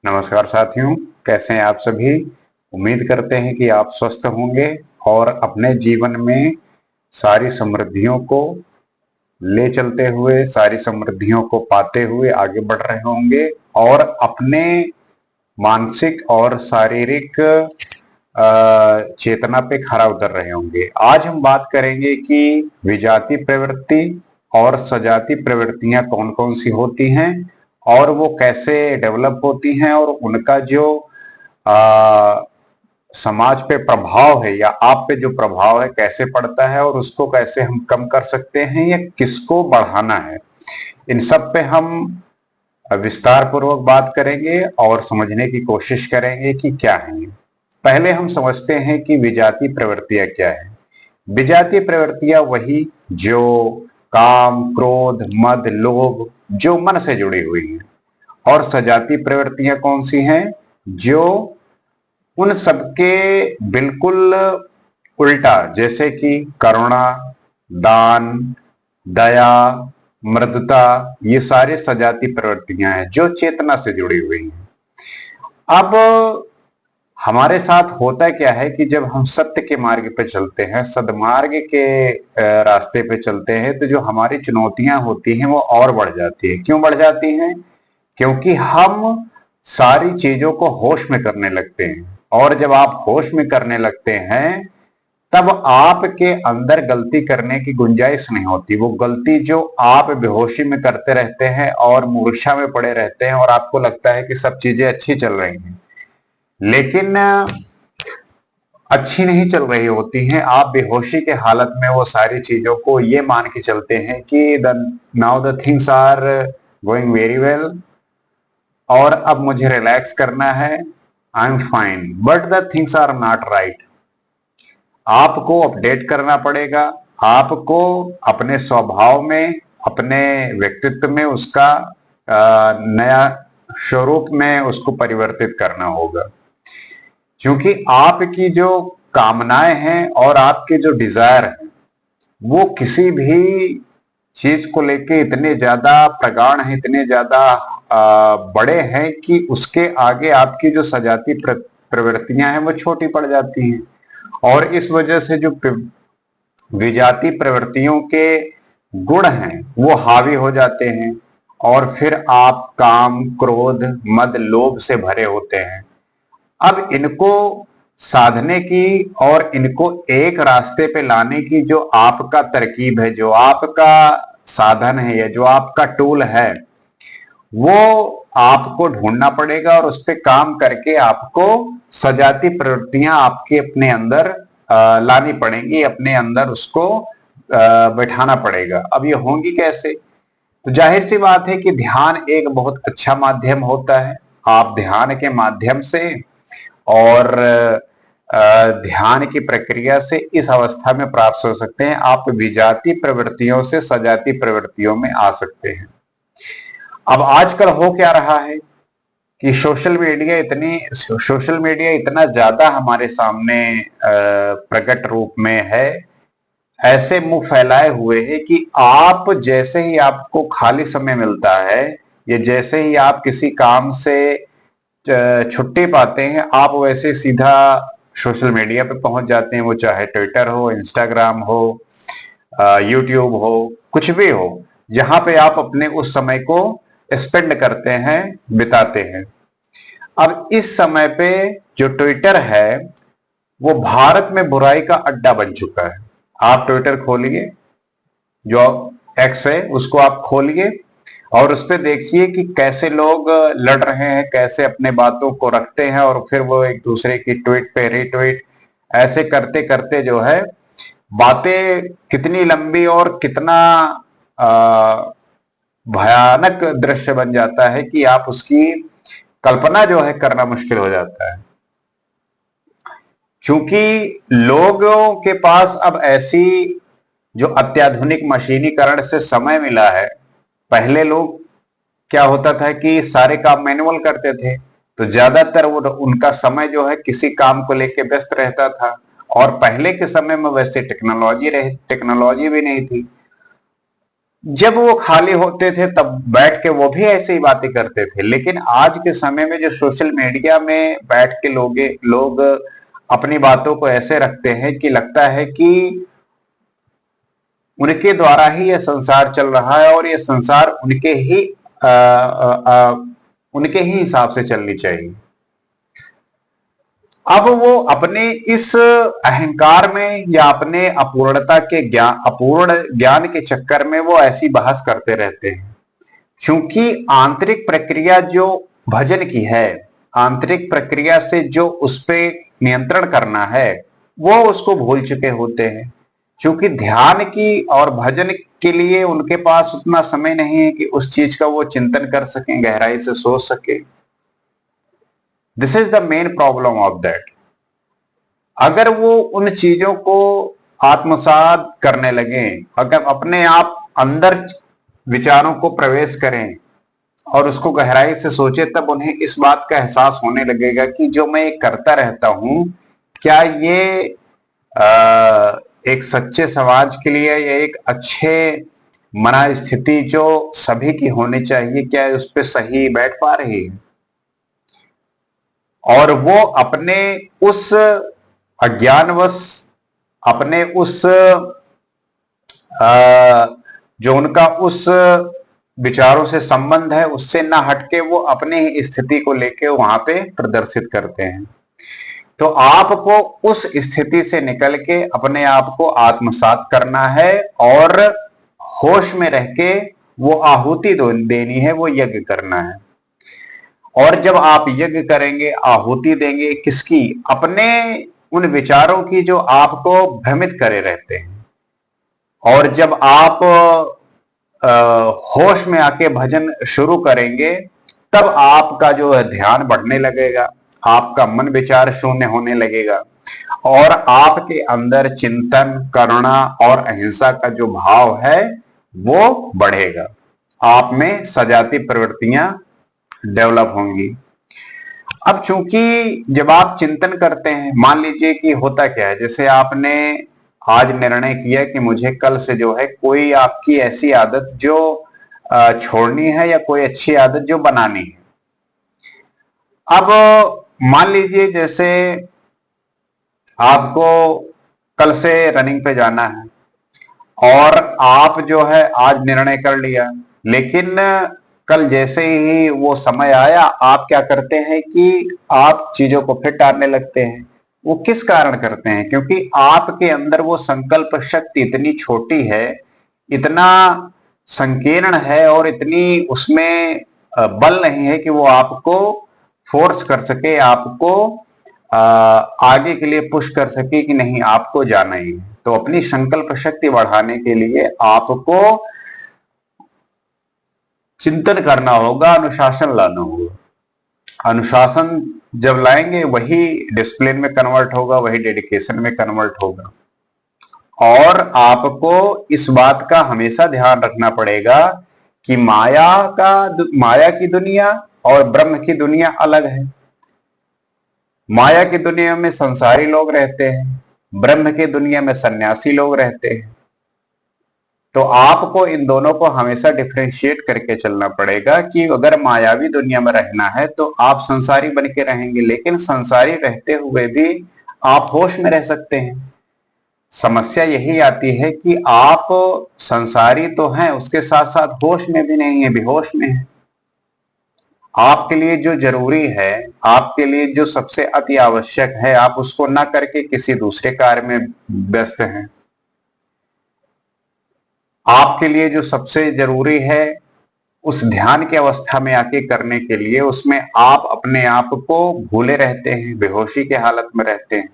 नमस्कार साथियों, कैसे हैं आप सभी। उम्मीद करते हैं कि आप स्वस्थ होंगे और अपने जीवन में सारी समृद्धियों को ले चलते हुए, सारी समृद्धियों को पाते हुए आगे बढ़ रहे होंगे और अपने मानसिक और शारीरिक चेतना पे खरा उतर रहे होंगे। आज हम बात करेंगे कि विजातीय प्रवृत्ति और सजातीय प्रवृत्तियां कौन कौन सी होती हैं और वो कैसे डेवलप होती हैं और उनका जो आ, समाज पे प्रभाव है या आप पे जो प्रभाव है कैसे पड़ता है और उसको कैसे हम कम कर सकते हैं या किसको बढ़ाना है। इन सब पे हम विस्तार पूर्वक बात करेंगे और समझने की कोशिश करेंगे कि क्या है ये। पहले हम समझते हैं कि विजातीय प्रवृत्तियां क्या है। विजातीय प्रवृत्तियां वही जो काम, क्रोध, मद, लोभ जो मन से जुड़ी हुई हैं। और सजातीय प्रवृत्तियां कौन सी हैं? जो उन सबके बिल्कुल उल्टा, जैसे कि करुणा, दान, दया, मृदुता, ये सारे सजातीय प्रवृत्तियां हैं जो चेतना से जुड़ी हुई हैं। अब हमारे साथ होता क्या है कि जब हम सत्य के मार्ग पे चलते हैं, सद्मार्ग के रास्ते पे चलते हैं, तो जो हमारी चुनौतियां होती हैं वो और बढ़ जाती है। क्यों बढ़ जाती हैं? क्योंकि हम सारी चीजों को होश में करने लगते हैं और जब आप होश में करने लगते हैं तब आपके अंदर गलती करने की गुंजाइश नहीं होती। वो गलती जो आप बेहोशी में करते रहते हैं और मूर्छा में पड़े रहते हैं और आपको लगता है कि सब चीजें अच्छी चल रही हैं, लेकिन अच्छी नहीं चल रही होती हैं। आप बेहोशी के हालत में वो सारी चीजों को ये मान के चलते हैं कि now the things are going very well और अब मुझे रिलैक्स करना है, I am fine, but the things are not right. आपको अपडेट करना पड़ेगा, आपको अपने स्वभाव में, अपने व्यक्तित्व में उसका नया स्वरूप में उसको परिवर्तित करना होगा। क्योंकि आपकी जो कामनाएं हैं और आपके जो डिजायर हैं वो किसी भी चीज को लेके इतने ज्यादा प्रगाढ़ हैं, इतने ज्यादा बड़े हैं कि उसके आगे आपकी जो सजाती प्रवृत्तियां हैं वो छोटी पड़ जाती हैं। और इस वजह से जो विजाती प्रवृत्तियों के गुण हैं वो हावी हो जाते हैं और फिर आप काम, क्रोध, मद, लोभ से भरे होते हैं। अब इनको साधने की और इनको एक रास्ते पे लाने की जो आपका तरकीब है, जो आपका साधन है या जो आपका टूल है, वो आपको ढूंढना पड़ेगा और उस पर काम करके आपको सजाती प्रवृत्तियां आपके अपने अंदर लानी पड़ेंगी, अपने अंदर उसको बैठाना पड़ेगा। अब ये होंगी कैसे? तो जाहिर सी बात है कि ध्यान एक बहुत अच्छा माध्यम होता है। आप ध्यान के माध्यम से और ध्यान की प्रक्रिया से इस अवस्था में प्राप्त हो सकते हैं। आप विजाती प्रवृत्तियों से सजाती प्रवृत्तियों में आ सकते हैं। अब आजकल हो क्या रहा है कि सोशल मीडिया इतना ज्यादा हमारे सामने प्रकट रूप में है, ऐसे मुंह फैलाए हुए है कि आप जैसे ही आपको खाली समय मिलता है या जैसे ही आप किसी काम से छुट्टी पाते हैं, आप वैसे सीधा सोशल मीडिया पे पहुंच जाते हैं। वो चाहे ट्विटर हो, इंस्टाग्राम हो, यूट्यूब हो, कुछ भी हो, जहां पे आप अपने उस समय को स्पेंड करते हैं, बिताते हैं। अब इस समय पे जो ट्विटर है वो भारत में बुराई का अड्डा बन चुका है। आप ट्विटर खोलिए, जो एक्स है उसको आप खोलिए और उस पर देखिए कि कैसे लोग लड़ रहे हैं, कैसे अपने बातों को रखते हैं और फिर वो एक दूसरे की ट्वीट पे रीट्वीट ऐसे करते करते जो है बातें कितनी लंबी और कितना भयानक दृश्य बन जाता है कि आप उसकी कल्पना जो है करना मुश्किल हो जाता है। क्योंकि लोगों के पास अब ऐसी जो अत्याधुनिक मशीनीकरण से समय मिला है। पहले लोग क्या होता था कि सारे काम मैनुअल करते थे, तो ज्यादातर वो उनका समय जो है किसी काम को लेके व्यस्त रहता था और पहले के समय में वैसे टेक्नोलॉजी भी नहीं थी। जब वो खाली होते थे तब बैठ के वो भी ऐसे ही बातें करते थे। लेकिन आज के समय में जो सोशल मीडिया में बैठ के लोग अपनी बातों को ऐसे रखते हैं कि लगता है कि उनके द्वारा ही यह संसार चल रहा है और यह संसार आ, आ, आ, उनके ही हिसाब से चलनी चाहिए। अब वो अपने इस अहंकार में या अपने अपूर्ण ज्ञान के चक्कर में वो ऐसी बहस करते रहते हैं। क्योंकि आंतरिक प्रक्रिया जो भजन की है, आंतरिक प्रक्रिया से जो उस पे नियंत्रण करना है, वो उसको भूल चुके होते हैं। क्योंकि ध्यान की और भजन के लिए उनके पास उतना समय नहीं है कि उस चीज का वो चिंतन कर सकें, गहराई से सोच सके। This is the main problem of that. अगर वो उन चीजों को आत्मसात करने लगे, अगर अपने आप अंदर विचारों को प्रवेश करें और उसको गहराई से सोचे, तब उन्हें इस बात का एहसास होने लगेगा कि जो मैं करता रहता हूं, क्या ये एक सच्चे समाज के लिए या एक अच्छे मना स्थिति जो सभी की होनी चाहिए, क्या उस पर सही बैठ पा रही है। और वो अपने उस अज्ञानवश, अपने उस जो उनका उस विचारों से संबंध है उससे ना हटके वो अपने ही स्थिति को लेके वहां पे प्रदर्शित करते हैं। तो आपको उस स्थिति से निकल के अपने आप को आत्मसात करना है और होश में रह के वो आहुति देनी है, वो यज्ञ करना है। और जब आप यज्ञ करेंगे, आहुति देंगे किसकी? अपने उन विचारों की जो आपको भ्रमित करे रहते हैं। और जब आप होश में आके भजन शुरू करेंगे, तब आपका जो है ध्यान बढ़ने लगेगा, आपका मन विचार शून्य होने लगेगा और आपके अंदर चिंतन, करुणा और अहिंसा का जो भाव है वो बढ़ेगा। आप में सजाती प्रवृत्तियां डेवलप होंगी। अब चूंकि जब आप चिंतन करते हैं, मान लीजिए कि होता क्या है, जैसे आपने आज निर्णय किया कि मुझे कल से जो है कोई आपकी ऐसी आदत जो छोड़नी है या कोई अच्छी आदत जो बनानी है। अब मान लीजिए जैसे आपको कल से रनिंग पे जाना है और आप जो है आज निर्णय कर लिया, लेकिन कल जैसे ही वो समय आया, आप क्या करते हैं कि आप चीजों को फिर टालने लगते हैं। वो किस कारण करते हैं? क्योंकि आपके अंदर वो संकल्प शक्ति इतनी छोटी है, इतना संकीर्ण है और इतनी उसमें बल नहीं है कि वो आपको फोर्स कर सके, आपको आगे के लिए पुश कर सके कि नहीं आपको जाना ही है। तो अपनी संकल्प शक्ति बढ़ाने के लिए आपको चिंतन करना होगा, अनुशासन लाना होगा। अनुशासन जब लाएंगे वही डिसिप्लिन में कन्वर्ट होगा, वही डेडिकेशन में कन्वर्ट होगा। और आपको इस बात का हमेशा ध्यान रखना पड़ेगा कि माया की दुनिया और ब्रह्म की दुनिया अलग है। माया की दुनिया में संसारी लोग रहते हैं, ब्रह्म की दुनिया में सन्यासी लोग रहते हैं। तो आपको इन दोनों को हमेशा डिफरेंशिएट करके चलना पड़ेगा कि अगर मायावी दुनिया में रहना है तो आप संसारी बन के रहेंगे, लेकिन संसारी रहते हुए भी आप होश में रह सकते हैं। समस्या यही आती है कि आप संसारी तो हैं, उसके साथ साथ होश में भी नहीं है, बेहोश में है। आपके लिए जो जरूरी है, आपके लिए जो सबसे अति आवश्यक है, आप उसको ना करके किसी दूसरे कार्य में व्यस्त हैं। आपके लिए जो सबसे जरूरी है उस ध्यान की अवस्था में आके करने के लिए, उसमें आप अपने आप को भूले रहते हैं, बेहोशी के हालत में रहते हैं।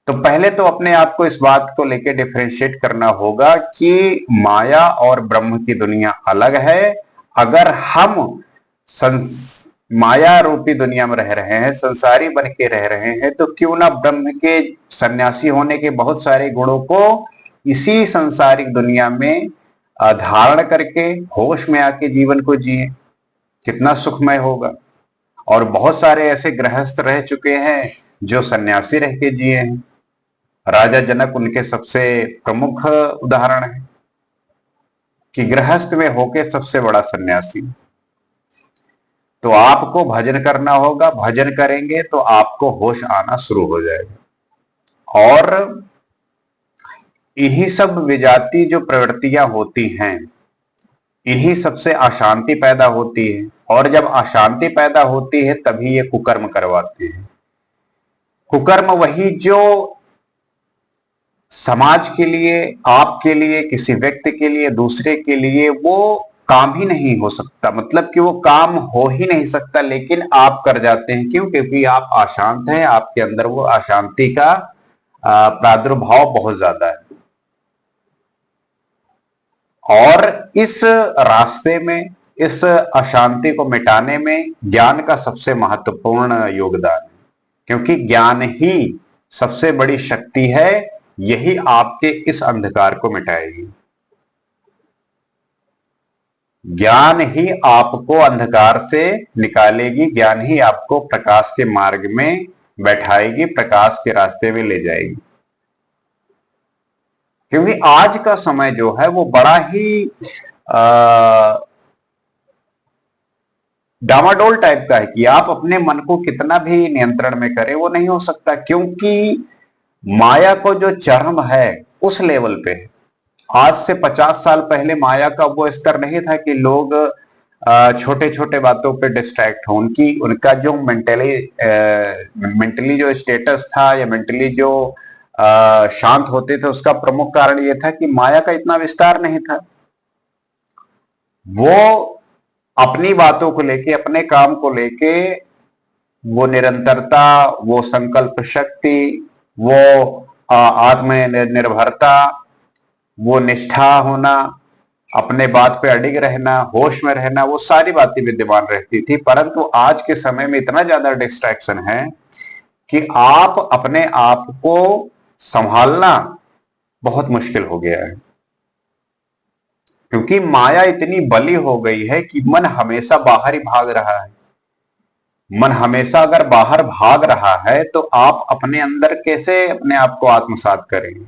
तो पहले तो अपने आप को इस बात को लेकर डिफरेंशिएट करना होगा कि माया और ब्रह्म की दुनिया अलग है। अगर हम माया रूपी दुनिया में रह रहे हैं, संसारी बन के रह रहे हैं, तो क्यों ना ब्रह्म के सन्यासी होने के बहुत सारे गुणों को इसी संसारिक दुनिया में धारण करके होश में आके जीवन को जिए, कितना सुखमय होगा। और बहुत सारे ऐसे गृहस्थ रह चुके हैं जो सन्यासी रह के जिए हैं। राजा जनक उनके सबसे प्रमुख उदाहरण है। कि गृहस्थ में होके सबसे बड़ा सन्यासी। तो आपको भजन करना होगा, भजन करेंगे तो आपको होश आना शुरू हो जाएगा। और इन्हीं सब विजाती जो प्रवृत्तियां होती हैं, इन्हीं सबसे अशांति पैदा होती है, और जब अशांति पैदा होती है तभी ये कुकर्म करवाते हैं। कुकर्म वही जो समाज के लिए, आपके लिए, किसी व्यक्ति के लिए, दूसरे के लिए वो काम ही नहीं हो सकता, मतलब कि वो काम हो ही नहीं सकता, लेकिन आप कर जाते हैं। क्यों? क्योंकि आप अशांत हैं, आपके अंदर वो अशांति का प्रादुर्भाव बहुत ज्यादा है। और इस रास्ते में, इस अशांति को मिटाने में ज्ञान का सबसे महत्वपूर्ण योगदान है, क्योंकि ज्ञान ही सबसे बड़ी शक्ति है, यही आपके इस अंधकार को मिटाएगी। ज्ञान ही आपको अंधकार से निकालेगी, ज्ञान ही आपको प्रकाश के मार्ग में बैठाएगी, प्रकाश के रास्ते में ले जाएगी। क्योंकि आज का समय जो है वो बड़ा ही डामाडोल टाइप का है कि आप अपने मन को कितना भी नियंत्रण में करें वो नहीं हो सकता, क्योंकि माया को जो चरम है उस लेवल पे। आज से 50 साल पहले माया का वो स्तर नहीं था कि लोग छोटे छोटे बातों पे डिस्ट्रैक्ट हो। उनका जो मेंटली जो स्टेटस था, या मेंटली जो शांत होते थे, उसका प्रमुख कारण ये था कि माया का इतना विस्तार नहीं था। वो अपनी बातों को लेके, अपने काम को लेके, वो निरंतरता, वो संकल्प शक्ति, वो आत्मनिर्भरता, वो निष्ठा होना, अपने बात पे अडिग रहना, होश में रहना, वो सारी बातें विद्यमान रहती थी। परंतु आज के समय में इतना ज्यादा डिस्ट्रैक्शन है कि आप अपने आप को संभालना बहुत मुश्किल हो गया है, क्योंकि माया इतनी बली हो गई है कि मन हमेशा बाहर ही भाग रहा है। मन हमेशा अगर बाहर भाग रहा है तो आप अपने अंदर कैसे अपने आप को आत्मसात करेंगे?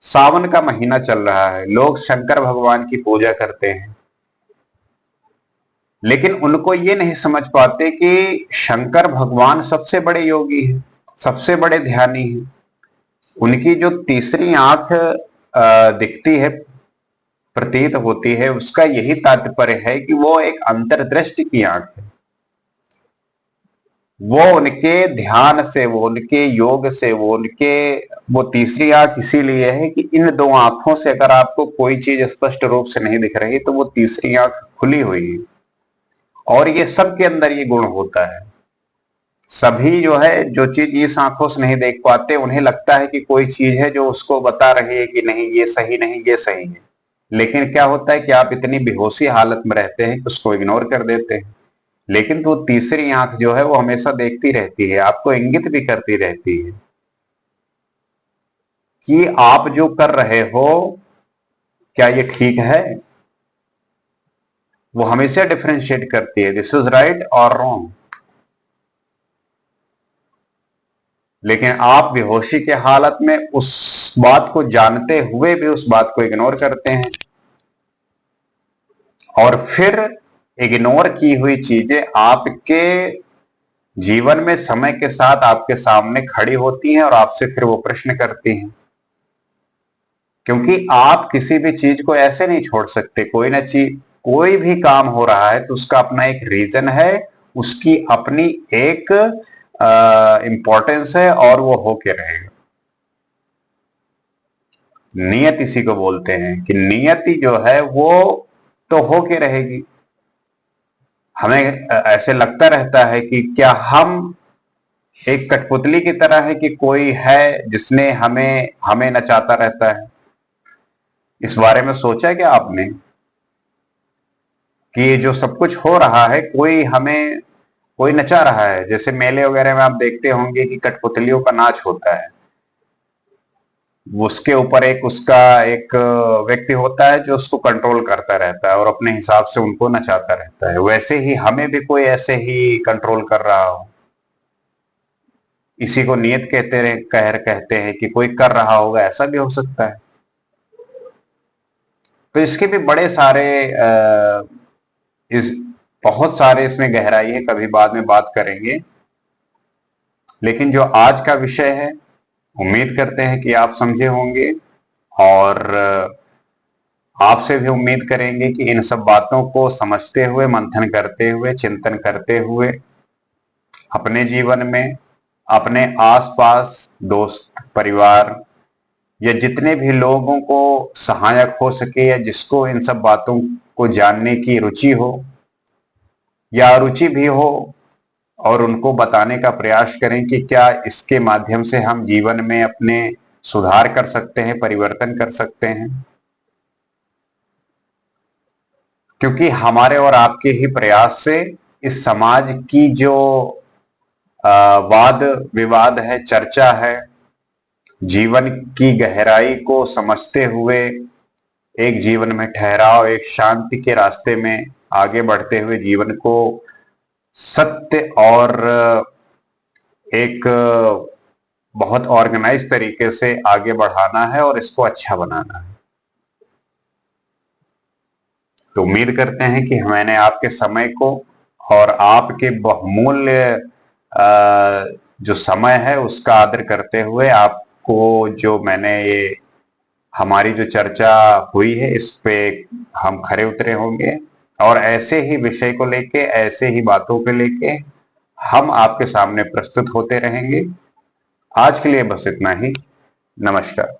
सावन का महीना चल रहा है, लोग शंकर भगवान की पूजा करते हैं, लेकिन उनको ये नहीं समझ पाते कि शंकर भगवान सबसे बड़े योगी हैं, सबसे बड़े ध्यानी हैं। उनकी जो तीसरी आंख दिखती है, प्रतीत होती है, उसका यही तात्पर्य है कि वो एक अंतर्दृष्टि की आंख है। वो उनके ध्यान से, वो उनके योग से, वो तीसरी आंख इसीलिए है कि इन दो आंखों से अगर आपको कोई चीज स्पष्ट रूप से नहीं दिख रही तो वो तीसरी आंख खुली हुई है। और ये सबके अंदर ये गुण होता है। सभी जो है, जो चीज इस आंखों से नहीं देख पाते, उन्हें लगता है कि कोई चीज है जो उसको बता रही है कि नहीं ये सही नहीं, ये सही है। लेकिन क्या होता है कि आप इतनी बेहोशी हालत में रहते हैं कि उसको इग्नोर कर देते हैं। लेकिन तो तीसरी आंख जो है वो हमेशा देखती रहती है, आपको इंगित भी करती रहती है कि आप जो कर रहे हो क्या ये ठीक है। वो हमेशा डिफरेंशिएट करती है, दिस इज राइट और रॉन्ग। लेकिन आप बेहोशी के हालत में उस बात को जानते हुए भी उस बात को इग्नोर करते हैं, और फिर इग्नोर की हुई चीजें आपके जीवन में समय के साथ आपके सामने खड़ी होती हैं और आपसे फिर वो प्रश्न करती हैं। क्योंकि आप किसी भी चीज को ऐसे नहीं छोड़ सकते। कोई ना चीज, कोई भी काम हो रहा है तो उसका अपना एक रीजन है, उसकी अपनी एक इंपॉर्टेंस है, और वो होके रहेगा। नियत इसी को बोलते हैं कि नियति जो है वो तो होके रहेगी। हमें ऐसे लगता रहता है कि क्या हम एक कठपुतली की तरह है कि कोई है जिसने हमें हमें नचाता रहता है। इस बारे में सोचा क्या आपने कि ये जो सब कुछ हो रहा है, कोई नचा रहा है? जैसे मेले वगैरह में आप देखते होंगे कि कठपुतलियों का नाच होता है, उसके ऊपर एक उसका एक व्यक्ति होता है जो उसको कंट्रोल करता रहता है और अपने हिसाब से उनको नचाता रहता है। वैसे ही हमें भी कोई ऐसे ही कंट्रोल कर रहा हो। इसी को नियत कहते हैं कि कोई कर रहा होगा, ऐसा भी हो सकता है। तो इसके भी बड़े सारे इस बहुत सारे इसमें गहराई है, कभी बाद में बात करेंगे। लेकिन जो आज का विषय है, उम्मीद करते हैं कि आप समझे होंगे, और आपसे भी उम्मीद करेंगे कि इन सब बातों को समझते हुए, मंथन करते हुए, चिंतन करते हुए अपने जीवन में, अपने आसपास, दोस्त, परिवार या जितने भी लोगों को सहायक हो सके, या जिसको इन सब बातों को जानने की रुचि हो या अरुचि भी हो, और उनको बताने का प्रयास करें कि क्या इसके माध्यम से हम जीवन में अपने सुधार कर सकते हैं, परिवर्तन कर सकते हैं। क्योंकि हमारे और आपके ही प्रयास से इस समाज की जो वाद विवाद है, चर्चा है, जीवन की गहराई को समझते हुए एक जीवन में ठहराव, एक शांति के रास्ते में आगे बढ़ते हुए जीवन को सत्य और एक बहुत ऑर्गेनाइज तरीके से आगे बढ़ाना है और इसको अच्छा बनाना है। तो उम्मीद करते हैं कि मैंने आपके समय को और आपके बहुमूल्य जो समय है उसका आदर करते हुए आपको जो मैंने ये हमारी जो चर्चा हुई है इस पे हम खरे उतरे होंगे, और ऐसे ही विषय को लेके, ऐसे ही बातों को लेके हम आपके सामने प्रस्तुत होते रहेंगे। आज के लिए बस इतना ही। नमस्कार।